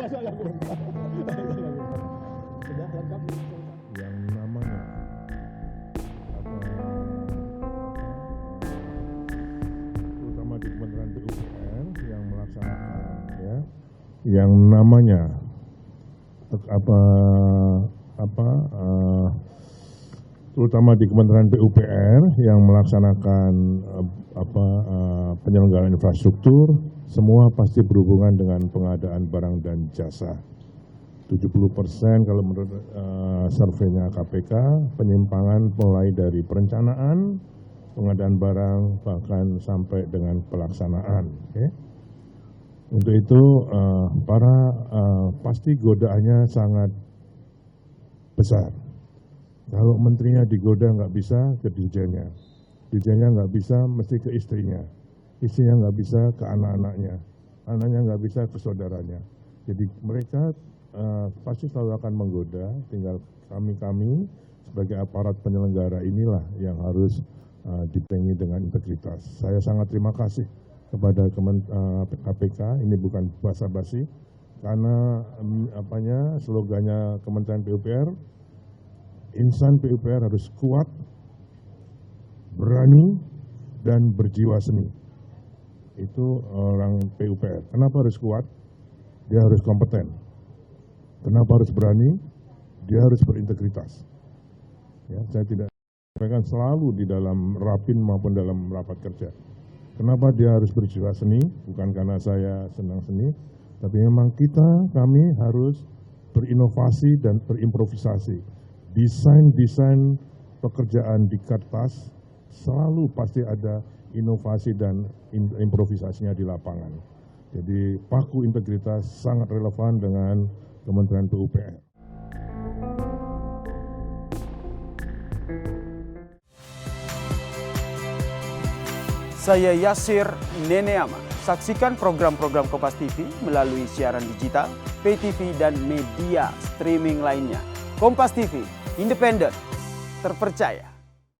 Sudah lengkap. Yang namanya terutama di Kementerian PUPR yang melaksanakan yang namanya terutama di Kementerian PUPR yang melaksanakan penyelenggaraan infrastruktur, semua pasti berhubungan dengan pengadaan barang dan jasa. 70% kalau menurut surveinya KPK, penyimpangan mulai dari perencanaan, pengadaan barang, bahkan sampai dengan pelaksanaan. Okay? Untuk itu pasti godaannya sangat besar. Kalau menterinya digoda nggak bisa ke dirjennya, dirjennya nggak bisa mesti ke istrinya, istrinya nggak bisa ke anak-anaknya, anaknya nggak bisa ke saudaranya. Jadi mereka pasti selalu akan menggoda, tinggal kami sebagai aparat penyelenggara inilah yang harus dipenuhi dengan integritas. Saya sangat terima kasih kepada KPK, ini bukan basa-basi, karena slogannya Kementerian PUPR, insan PUPR harus kuat, berani, dan berjiwa seni. Itu orang PUPR. Kenapa harus kuat? Dia harus kompeten. Kenapa harus berani? Dia harus berintegritas. Ya, saya tidak sampaikan selalu di dalam rapin maupun dalam rapat kerja. Kenapa dia harus berjiwa seni? Bukan karena saya senang seni, tapi memang kami harus berinovasi dan berimprovisasi. Desain pekerjaan di kertas selalu pasti ada inovasi dan improvisasinya di lapangan. Jadi paku integritas sangat relevan dengan Kementerian PUPR. Saya Yasir Neneama. Saksikan program-program Kompas TV melalui siaran digital, pay TV, dan media streaming lainnya. Kompas TV, independen, terpercaya.